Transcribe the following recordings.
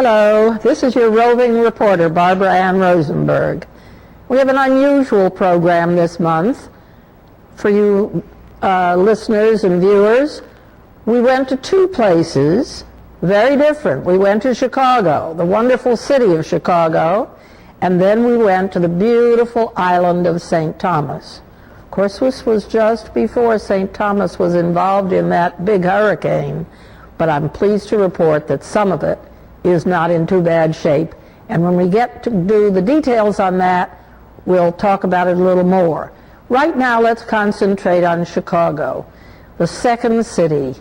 Hello, this is your roving reporter, Barbara Ann Rosenberg. We have an unusual program this month for you listeners and viewers. We went to two places, very different. We went to Chicago, the wonderful city of Chicago, and then we went to the beautiful island of St. Thomas. Of course, this was just before St. Thomas was involved in that big hurricane, but I'm pleased to report that some of it is not in too bad shape. And when we get to do the details on that, we'll talk about it a little more. Right now, let's concentrate on Chicago, the second city,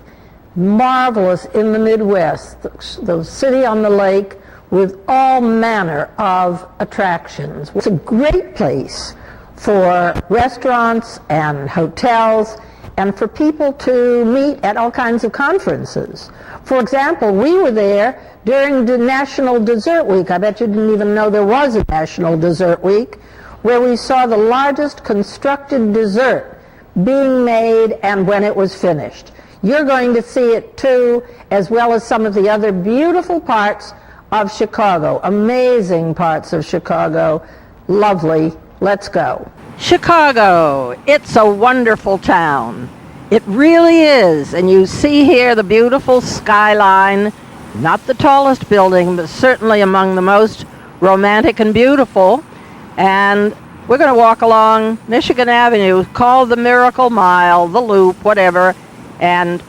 marvelous in the Midwest, the city on the lake with all manner of attractions. It's a great place for restaurants and hotels and for people to meet at all kinds of conferences. For example, we were there during the National Dessert Week. I bet you didn't even know there was a National Dessert Week, where we saw the largest constructed dessert being made and when it was finished. You're going to see it too, as well as some of the other beautiful parts of Chicago, amazing parts of Chicago. Lovely. Let's go. Chicago, it's a wonderful town. It really is. And you see here the beautiful skyline, not the tallest building, but certainly among the most romantic and beautiful. And we're going to walk along Michigan Avenue, called the Miracle Mile, the Loop, whatever, and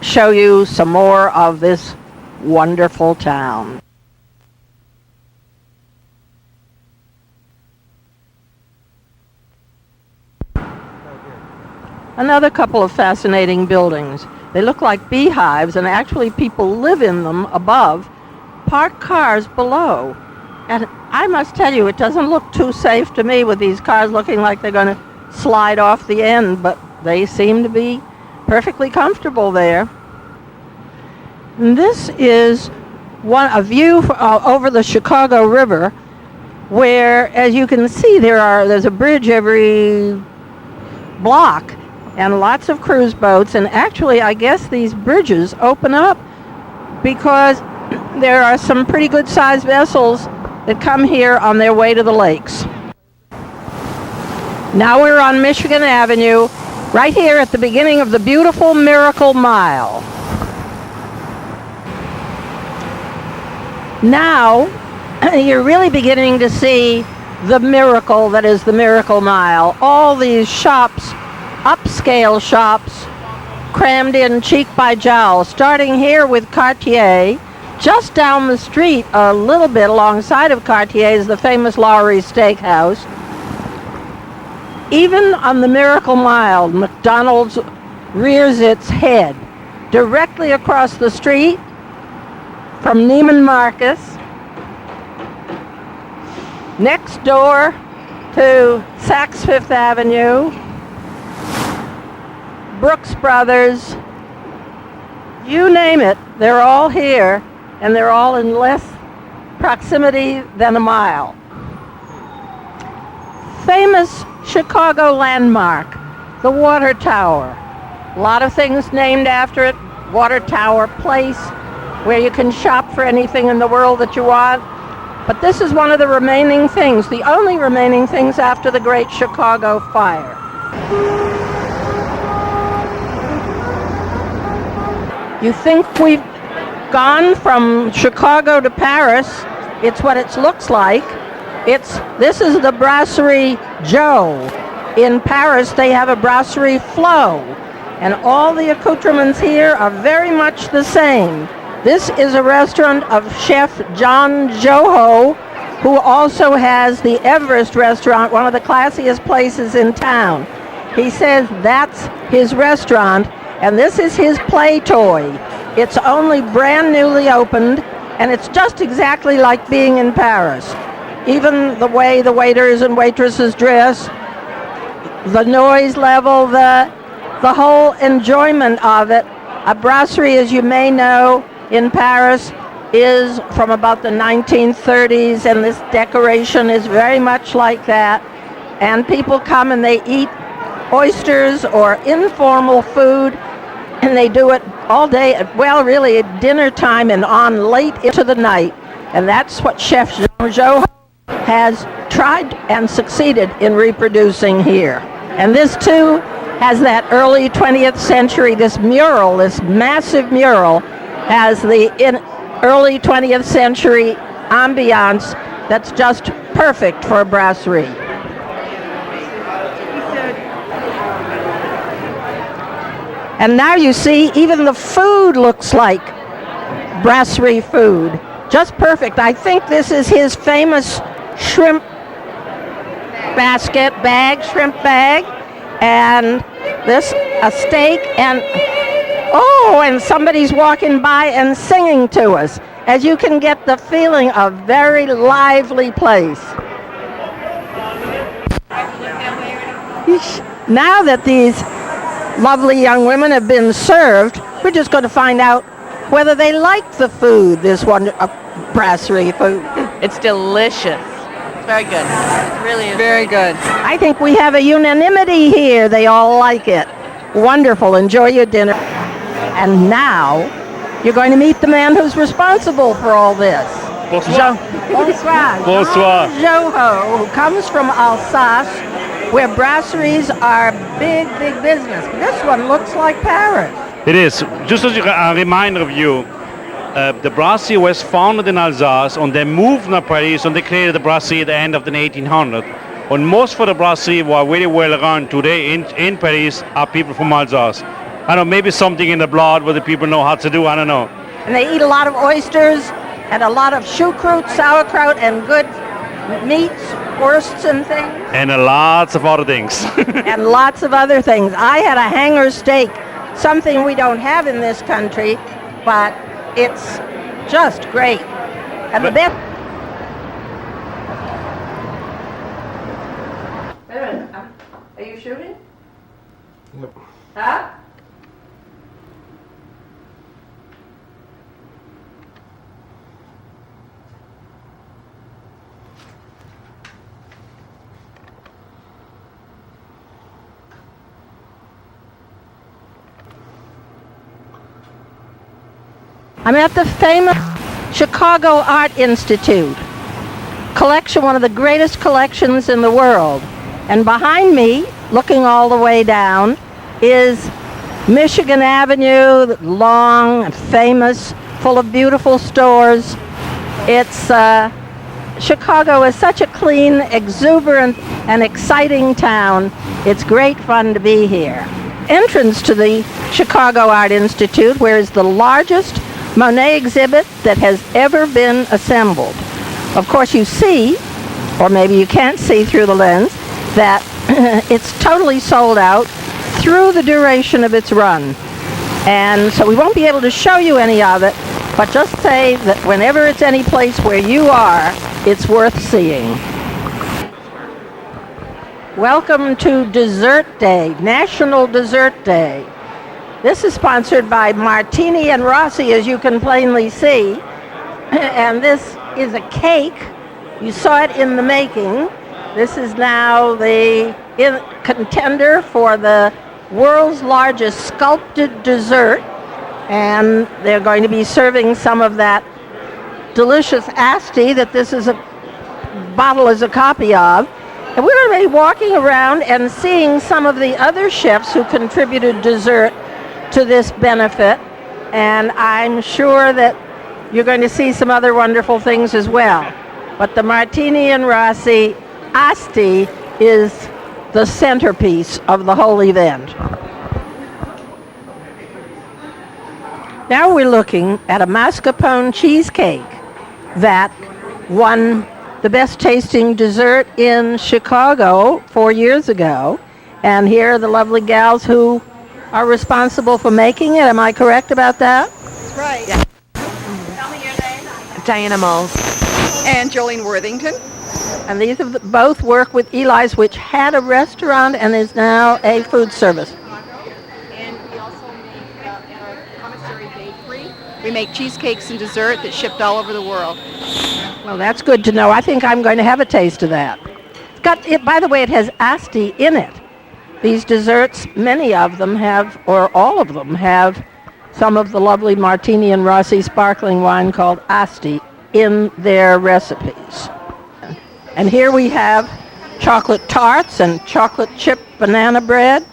show you some more of this wonderful town. Another couple of fascinating buildings. They look like beehives, and actually people live in them above, parked cars below. And I must tell you, it doesn't look too safe to me with these cars looking like they're going to slide off the end, but they seem to be perfectly comfortable there. And this is a view over the Chicago River, where, as you can see, there's a bridge every block and lots of cruise boats. And actually, I guess these bridges open up because there are some pretty good-sized vessels that come here on their way to the lakes. Now we're on Michigan Avenue, right here at the beginning of the beautiful Miracle Mile. Now, you're really beginning to see the miracle that is the Miracle Mile. All these shops, upscale shops, crammed in cheek by jowl, starting here with Cartier. Just down the street, a little bit alongside of Cartier, is the famous Lowry Steakhouse. Even on the Miracle Mile, McDonald's rears its head directly across the street from Neiman Marcus, next door to Saks Fifth Avenue, Brooks Brothers, you name it, they're all here, and they're all in less proximity than a mile. Famous Chicago landmark, the Water Tower. A lot of things named after it. Water Tower Place, where you can shop for anything in the world that you want. But this is one of the remaining things, the only remaining things after the Great Chicago Fire. You think we've gone from Chicago to Paris? It's what it looks like. This is the Brasserie Joe. In Paris, they have a Brasserie Flo, and all the accoutrements here are very much the same. This is a restaurant of Chef John Joho, who also has the Everest restaurant, one of the classiest places in town. He says that's his restaurant, and this is his play toy. It's only brand newly opened, and it's just exactly like being in Paris. Even the way the waiters and waitresses dress, the noise level, the whole enjoyment of it. A brasserie, as you may know, in Paris is from about the 1930s, and this decoration is very much like that. And people come and they eat oysters or informal food, and they do it all day, really at dinner time and on late into the night. And that's what Chef Joe has tried and succeeded in reproducing here. And this too has that early 20th century, this mural, this massive mural, has the early 20th century ambiance that's just perfect for a brasserie. And now you see, even the food looks like brasserie food. Just perfect. I think this is his famous shrimp shrimp bag, and this, a steak, and somebody's walking by and singing to us. As you can get the feeling of very lively place. Now that these lovely young women have been served, we're just going to find out whether they like the food, this brasserie food. It's delicious. It's very good. It really is. Very good. I think we have a unanimity here. They all like it. Wonderful. Enjoy your dinner. And now you're going to meet the man who's responsible for all this. Bonsoir. Bonsoir. Bonsoir. Joho, who comes from Alsace, where brasseries are big, big business. This one looks like Paris. It is. Just as a reminder of you, the brasserie was founded in Alsace and they moved to Paris and they created the brasserie at the end of the 1800s. And most of the brasserie were really well run today in Paris are people from Alsace. I don't know, maybe something in the blood where the people know how to do, I don't know. And they eat a lot of oysters and a lot of choucroute, sauerkraut, and good meats, wursts and things. And lots of other things. And lots of other things. I had a hanger steak, something we don't have in this country, but it's just great. And the best. Wait a minute. Are you shooting? Yep. Huh? I'm at the famous Chicago Art Institute collection, one of the greatest collections in the world. And behind me, looking all the way down, is Michigan Avenue, long and famous, full of beautiful stores. It's Chicago is such a clean, exuberant, and exciting town. It's great fun to be here. Entrance to the Chicago Art Institute, where is the largest Monet exhibit that has ever been assembled. Of course you see, or maybe you can't see through the lens, that it's totally sold out through the duration of its run. And so we won't be able to show you any of it, but just say that whenever it's any place where you are, it's worth seeing. Welcome to Dessert Day, National Dessert Day. This is sponsored by Martini and Rossi, as you can plainly see. And this is a cake. You saw it in the making. This is now the contender for the world's largest sculpted dessert. And they're going to be serving some of that delicious Asti that this is a bottle is a copy of. And we're going to be walking around and seeing some of the other chefs who contributed dessert to this benefit, and I'm sure that you're going to see some other wonderful things as well. But the Martini and Rossi Asti is the centerpiece of the whole event. Now we're looking at a mascarpone cheesecake that won the best tasting dessert in Chicago 4 years ago, and here are the lovely gals who are responsible for making it. Am I correct about that? That's right. Yeah. Tell me your name. Diana Moles. And Jolene Worthington. And these have both work with Eli's, which had a restaurant and is now a food service. And we also make at our commissary bakery. We make cheesecakes and dessert that's shipped all over the world. Well, that's good to know. I think I'm going to have a taste of that. It's got it, by the way, it has Asti in it. These desserts, many of them have, or all of them have, some of the lovely Martini and Rossi sparkling wine called Asti in their recipes. And here we have chocolate tarts and chocolate chip banana bread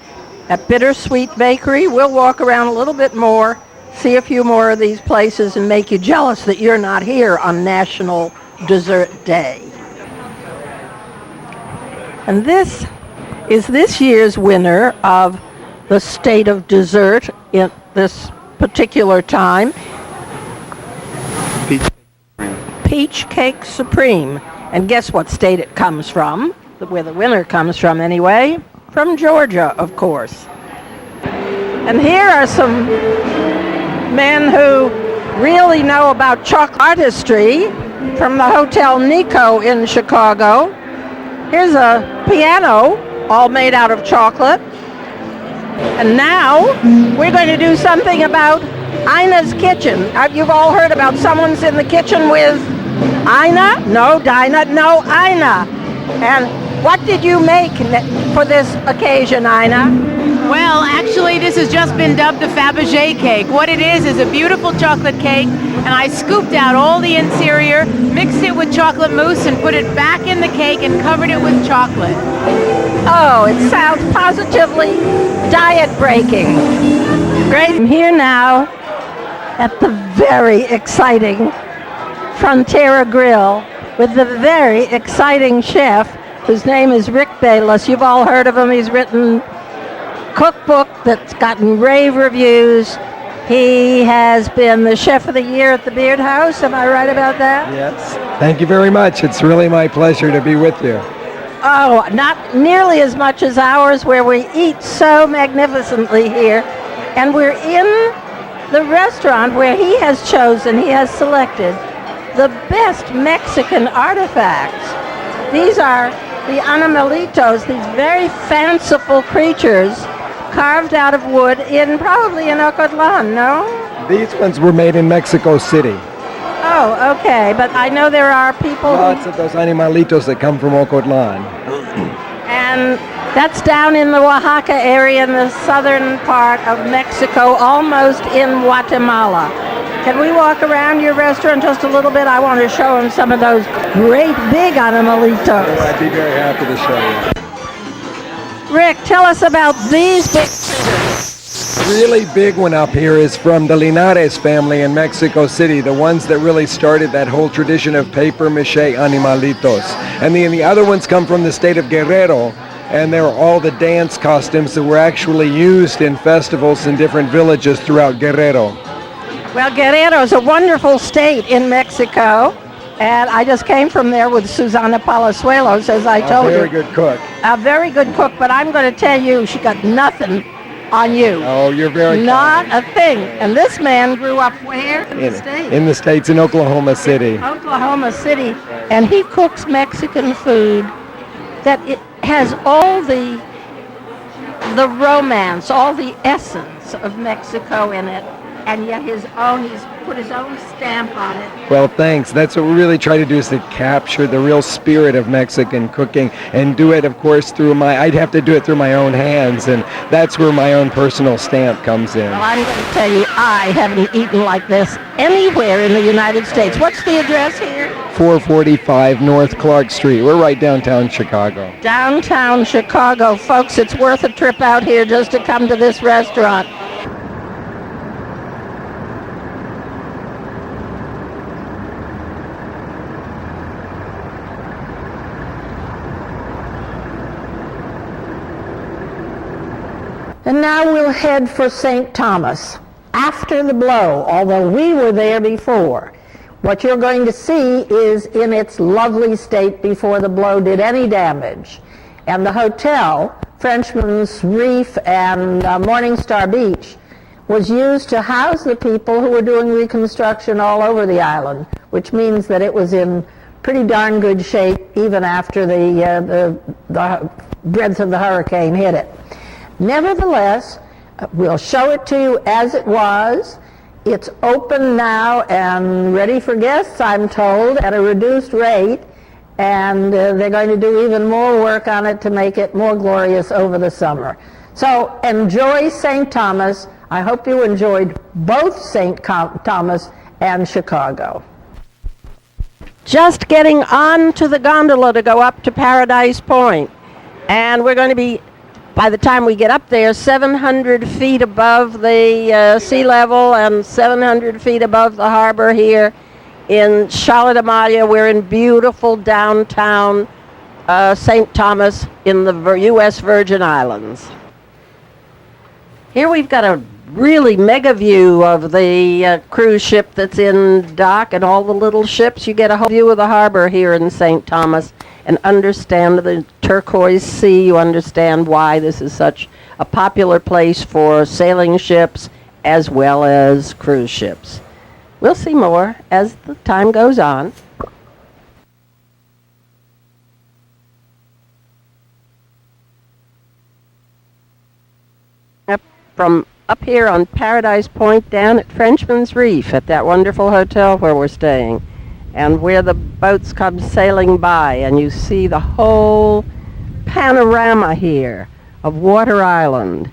at Bittersweet Bakery. We'll walk around a little bit more, see a few more of these places, and make you jealous that you're not here on National Dessert Day. And this is this year's winner of the State of Dessert in this particular time. Peach Cake Supreme. And guess what state it comes from? Where the winner comes from anyway. From Georgia, of course. And here are some men who really know about chocolate artistry from the Hotel Nico in Chicago. Here's a piano all made out of chocolate. And now we're going to do something about Ina's kitchen. You've all heard about someone's in the kitchen with Ina? No, Dinah, no, Ina. And what did you make for this occasion, Ina? Well, actually, this has just been dubbed the Fabergé cake. What it is a beautiful chocolate cake, and I scooped out all the interior, mixed it with chocolate mousse, and put it back in the cake and covered it with chocolate. Oh, it sounds positively diet-breaking. Great. I'm here now at the very exciting Frontera Grill with the very exciting chef whose name is Rick Bayless. You've all heard of him. He's written cookbook that's gotten rave reviews. He has been the Chef of the Year at the Beard House. Am I right about that? Yes. Thank you very much. It's really my pleasure to be with you. Oh, not nearly as much as ours, where we eat so magnificently here. And we're in the restaurant where he has selected the best Mexican artifacts. These are the animalitos, these very fanciful creatures carved out of wood probably in Ocotlan, no? These ones were made in Mexico City. Oh, okay, but I know there are people Lots of those animalitos that come from Ocotlan. And that's down in the Oaxaca area in the southern part of Mexico, almost in Guatemala. Can we walk around your restaurant just a little bit? I want to show them some of those great big animalitos. I'd be very happy to show you. Rick, tell us about these big critters. Really big one up here is from the Linares family in Mexico City, the ones that really started that whole tradition of paper mache animalitos. And the other ones come from the state of Guerrero, and they're all the dance costumes that were actually used in festivals in different villages throughout Guerrero. Well, Guerrero is a wonderful state in Mexico, and I just came from there with Susana Palazuelos, as I told you. A very good cook. A very good cook, but I'm going to tell you, she got nothing on you. Oh, you're very Not kind. a thing. And this man grew up where? In the States. In the States, in Oklahoma City. Oklahoma City. And he cooks Mexican food that it has all the romance, all the essence of Mexico in it. And yet he's put his own stamp on it. Well, thanks. That's what we really try to do, is to capture the real spirit of Mexican cooking and do it, of course, I'd have to do it through my own hands, and that's where my own personal stamp comes in. Well, I'm going to tell you, I haven't eaten like this anywhere in the United States. What's the address here? 445 North Clark Street. We're right downtown Chicago. Downtown Chicago. Folks, it's worth a trip out here just to come to this restaurant. And now we'll head for St. Thomas after the blow, although we were there before. What you're going to see is in its lovely state before the blow did any damage. And the hotel, Frenchman's Reef and Morningstar Beach, was used to house the people who were doing reconstruction all over the island, which means that it was in pretty darn good shape even after the dregs of the hurricane hit it. Nevertheless, we'll show it to you as it was. It's open now and ready for guests, I'm told, at a reduced rate, and they're going to do even more work on it to make it more glorious over the summer. So enjoy St. Thomas. I hope you enjoyed both St. Thomas and Chicago. just getting onto the gondola to go up to Paradise Point. And we're going to be, by the time we get up there, 700 feet above the sea level and 700 feet above the harbor here in Charlotte Amalia. We're in beautiful downtown St. Thomas in the U.S. Virgin Islands. Here we've got a really mega view of the cruise ship that's in dock and all the little ships. You get a whole view of the harbor here in St. Thomas and understand the turquoise sea. You understand why this is such a popular place for sailing ships as well as cruise ships. We'll see more as the time goes on. From up here on Paradise Point down at Frenchman's Reef at that wonderful hotel where we're staying, and where the boats come sailing by, and you see the whole panorama here of Water Island.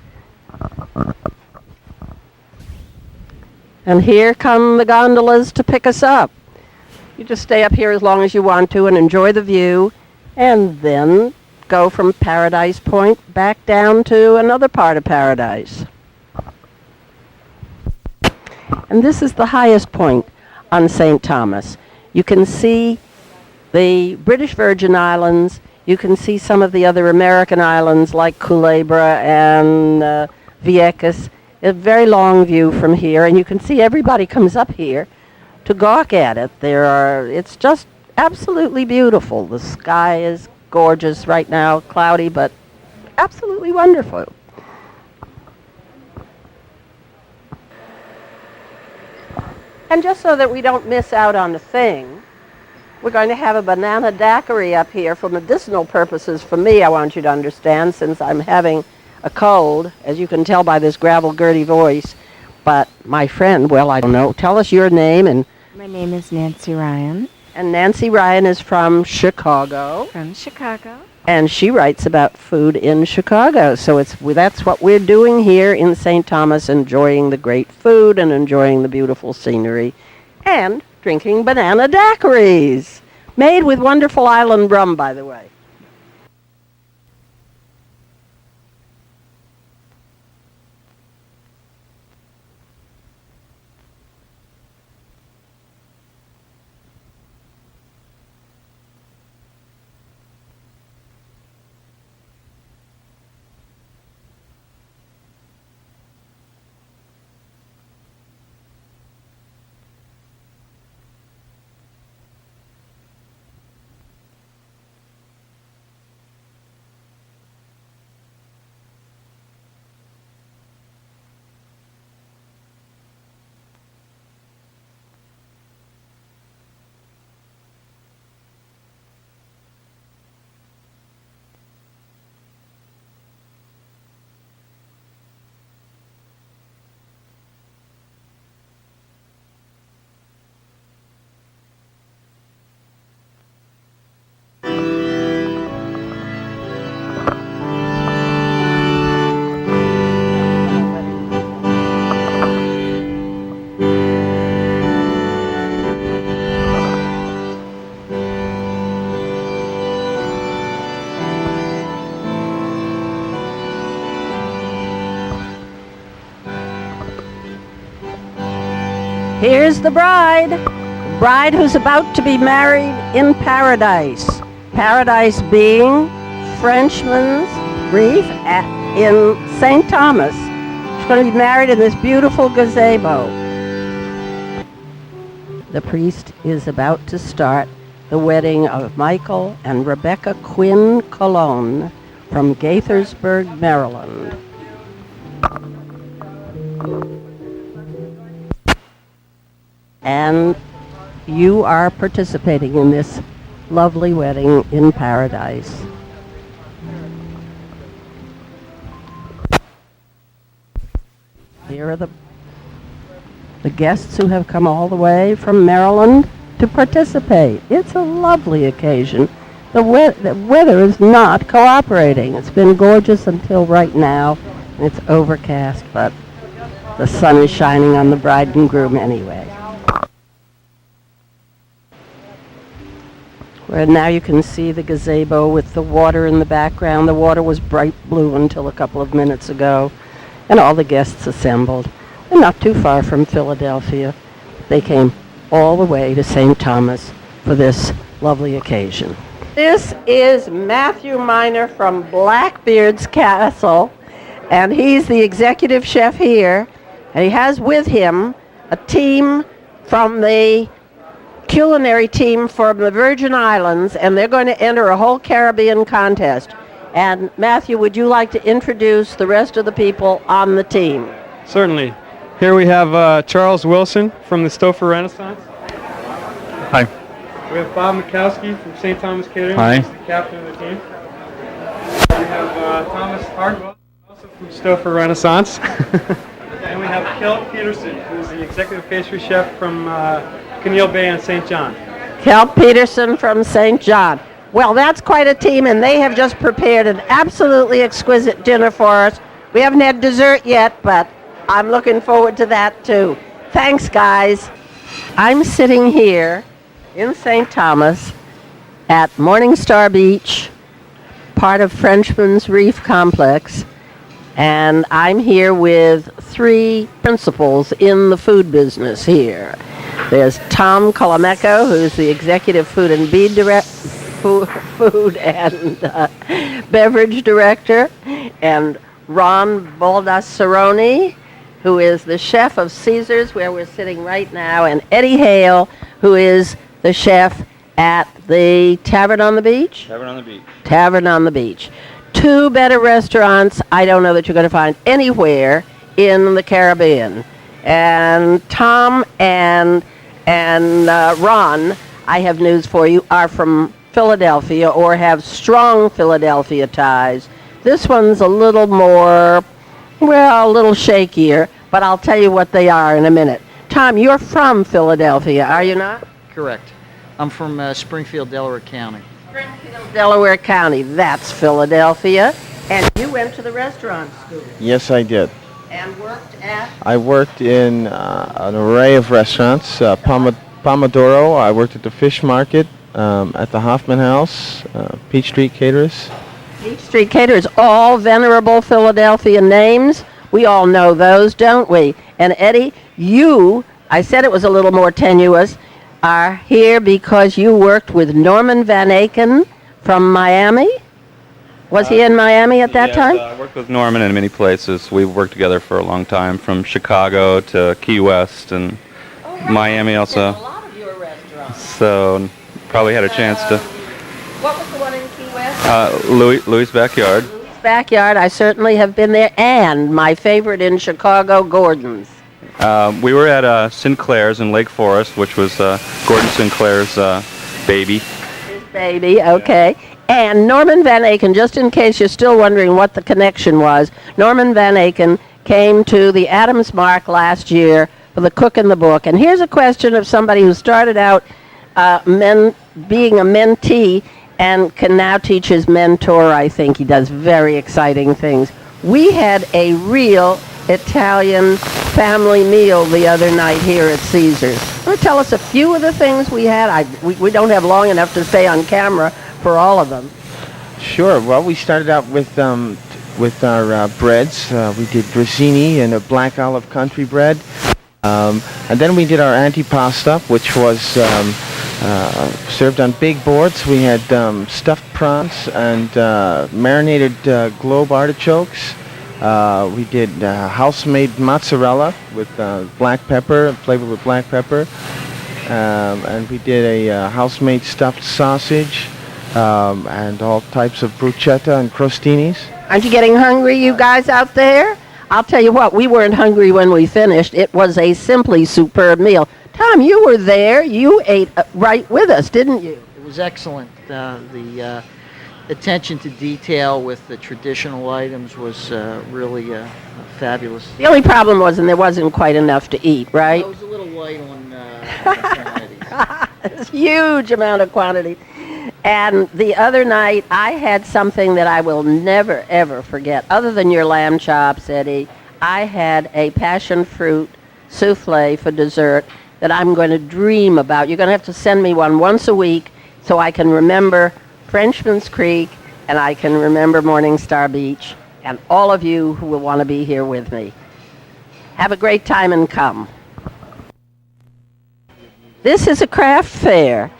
And here come the gondolas to pick us up. You just stay up here as long as you want to and enjoy the view, and then go from Paradise Point back down to another part of Paradise. And this is the highest point on St. Thomas. You can see the British Virgin Islands. You can see some of the other American islands like Culebra and Vieques. A very long view from here, and you can see everybody comes up here to gawk at it. It's just absolutely beautiful. The sky is gorgeous right now, cloudy, but absolutely wonderful. And just so that we don't miss out on the thing, we're going to have a banana daiquiri up here for medicinal purposes for me, I want you to understand, since I'm having a cold, as you can tell by this gravel-gurdy voice. But my friend, well, I don't know, tell us your name. And my name is Nancy Ryan. And Nancy Ryan is from Chicago. From Chicago. And she writes about food in Chicago. So that's what we're doing here in St. Thomas, enjoying the great food and enjoying the beautiful scenery and drinking banana daiquiris, made with wonderful island rum, by the way. Here's the bride who's about to be married in Paradise. Paradise being Frenchman's Reef in St. Thomas. She's going to be married in this beautiful gazebo. The priest is about to start the wedding of Michael and Rebecca Quinn Colon from Gaithersburg, Maryland. And you are participating in this lovely wedding in Paradise. Here are the guests who have come all the way from Maryland to participate. It's a lovely occasion. The weather is not cooperating. It's been gorgeous until right now, and it's overcast, but the sun is shining on the bride and groom anyway. Where now you can see the gazebo with the water in the background. The water was bright blue until a couple of minutes ago, and all the guests assembled. They're not too far from Philadelphia. They came all the way to St. Thomas for this lovely occasion. This is Matthew Miner from Blackbeard's Castle, and he's the executive chef here, and he has with him a team from the culinary team from the Virgin Islands, and they're going to enter a whole Caribbean contest. And Matthew, would you like to introduce the rest of the people on the team? Certainly. Here we have Charles Wilson from the Stouffer Renaissance. Hi. We have Bob Mikowski from St. Thomas Catering. Hi. He's the captain of the team. We have Thomas Hardwell, also from Stouffer Renaissance. And we have Kel Peterson, who's the executive pastry chef from Kinneil Bay and St. John. Kel Peterson from St. John. Well, that's quite a team, and they have just prepared an absolutely exquisite dinner for us. We haven't had dessert yet, but I'm looking forward to that too. Thanks, guys. I'm sitting here in St. Thomas at Morningstar Beach, part of Frenchman's Reef Complex, and I'm here with three principals in the food business here. There's Tom Colameco, who's the executive food and beverage director, and Ron Baldasseroni, who is the chef of Caesars, where we're sitting right now, and Eddie Hale, who is the chef at the Tavern on the Beach? Tavern on the Beach. Tavern on the Beach. Two better restaurants I don't know that you're going to find anywhere in the Caribbean. And Tom and Ron, I have news for you, are from Philadelphia or have strong Philadelphia ties. This one's a little more, well, a little shakier, but I'll tell you what they are in a minute. Tom, you're from Philadelphia, are you not? Correct. I'm from Springfield, Delaware County. Springfield, Delaware County, that's Philadelphia. And you went to the restaurant school Yes, I did. and worked at? I worked in an array of restaurants. Pomodoro, I worked at the fish market, at the Hoffman House, Peach Street Caterers. Peach Street Caterers, all venerable Philadelphia names. We all know those, don't we? And Eddie, you, I said it was a little more tenuous, are here because you worked with Norman Van Aken from Miami? Was he in Miami at that time? I worked with Norman in many places. We've worked together for a long time, from Chicago to Key West and Miami also. A lot of your restaurants. So probably had a chance to. What was the one in Key West? Louis' Backyard. Backyard, I certainly have been there, and my favorite in Chicago, Gordon's. We were at Sinclair's in Lake Forest, which was Gordon Sinclair's baby. His baby, okay. And Norman Van Aken, just in case you're still wondering what the connection was, Norman Van Aken came to the Adams Mark last year for the Cook in the Book. And here's a question of somebody who started out being a mentee and can now teach his mentor, I think. He does very exciting things. We had a real Italian family meal the other night here at Caesars. Want to tell us a few of the things we had? We don't have long enough to stay on camera for all of them. Sure. Well, we started out with our breads. We did grissini and a black olive country bread. And then we did our antipasta, which was served on big boards. We had stuffed prawns and marinated globe artichokes. We did house-made mozzarella with black pepper, flavored with black pepper. And we did a house-made stuffed sausage and all types of bruschetta and crostinis. Aren't you getting hungry, you guys out there? I'll tell you what, we weren't hungry when we finished. It was a simply superb meal. Tom, you were there. You ate right with us, didn't you? It was excellent. The attention to detail with the traditional items was really fabulous. The only problem was there wasn't quite enough to eat, right? I was a little light on quantities. It's a huge amount of quantity. And the other night, I had something that I will never, ever forget. Other than your lamb chops, Eddie, I had a passion fruit souffle for dessert that I'm going to dream about. You're going to have to send me one once a week. so I can remember Frenchman's Creek, and I can remember Morning Star Beach, and all of you who will want to be here with me. Have a great time and come. This is a craft fair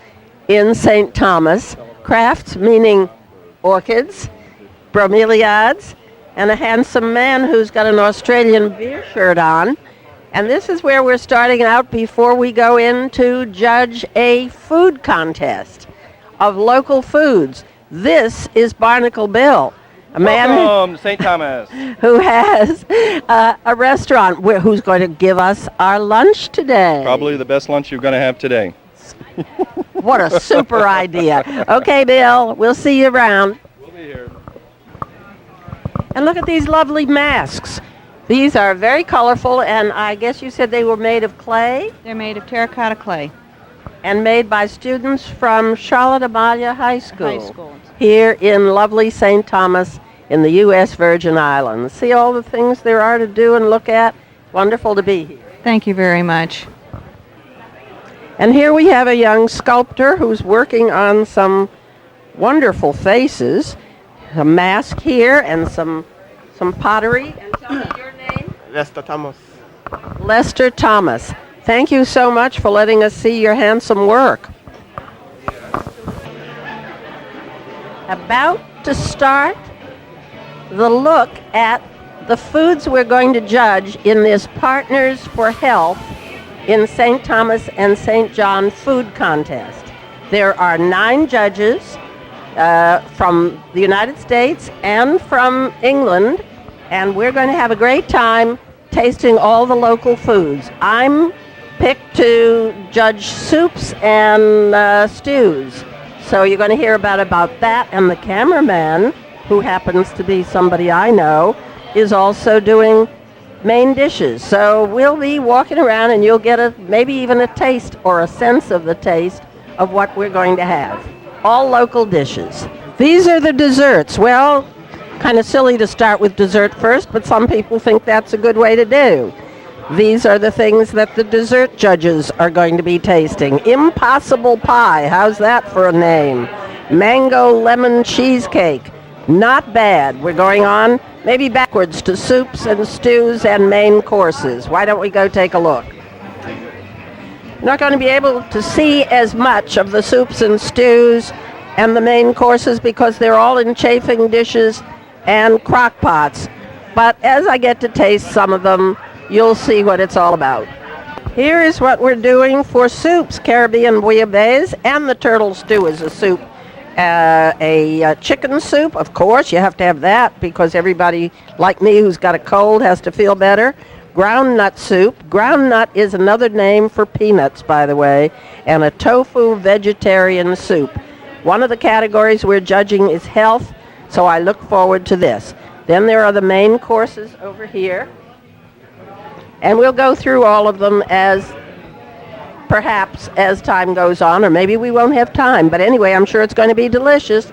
in St. Thomas. Crafts meaning orchids, bromeliads, and a handsome man who's got an Australian beer shirt on. And this is where we're starting out before we go in to judge a food contest of local foods. This is Barnacle Bill, a man Welcome to St. Thomas. who has a restaurant who's going to give us our lunch today. Probably the best lunch you're going to have today. What a super idea. Okay, Bill, we'll see you around. We'll be here. And look at these lovely masks. These are very colorful, and I guess you said they were made of clay? They're made of terracotta clay. And made by students from Charlotte Amalia High School. High school. Here in lovely St. Thomas in the U.S. Virgin Islands. See all the things there are to do and look at? Wonderful to be here. Thank you very much. And here we have a young sculptor who's working on some wonderful faces. A mask here and some pottery. And tell me your name? Lester Thomas. Lester Thomas. Thank you so much for letting us see your handsome work. About to start the look at the foods we're going to judge in this Partners for Health in St. Thomas and St. John food contest. There are 9 judges from the United States and from England, and we're going to have a great time tasting all the local foods. I'm picked to judge soups and stews, so you're going to hear about that, and the cameraman, who happens to be somebody I know, is also doing main dishes. So we'll be walking around and you'll get maybe even a taste or a sense of the taste of what we're going to have. All local dishes. These are the desserts. Well, kind of silly to start with dessert first, but some people think that's a good way to do. These are the things that the dessert judges are going to be tasting. Impossible pie, how's that for a name? Mango lemon cheesecake, not bad. We're going on maybe backwards to soups and stews and main courses. Why don't we go take a look? You're not going to be able to see as much of the soups and stews and the main courses because they're all in chafing dishes and crock pots. But as I get to taste some of them, you'll see what it's all about. Here is what we're doing for soups. Caribbean bouillabaisse, and the turtle stew is a soup. A chicken soup, of course, you have to have that because everybody like me who's got a cold has to feel better. Ground nut soup. Ground nut is another name for peanuts, by the way, and a tofu vegetarian soup. One of the categories we're judging is health, so I look forward to this. Then there are the main courses over here, and we'll go through all of them perhaps as time goes on, or maybe we won't have time. But anyway, I'm sure it's going to be delicious.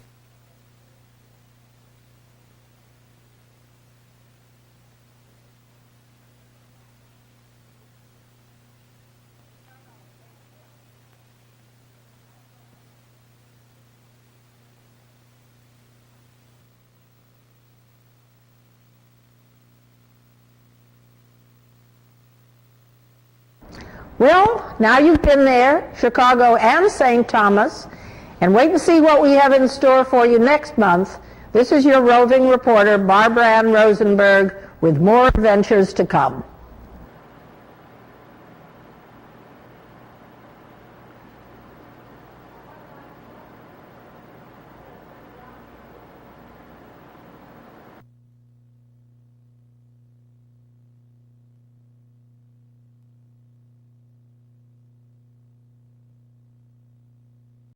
Well, now you've been there, Chicago and St. Thomas, and wait and see what we have in store for you next month. This is your roving reporter, Barbara Ann Rosenberg, with more adventures to come.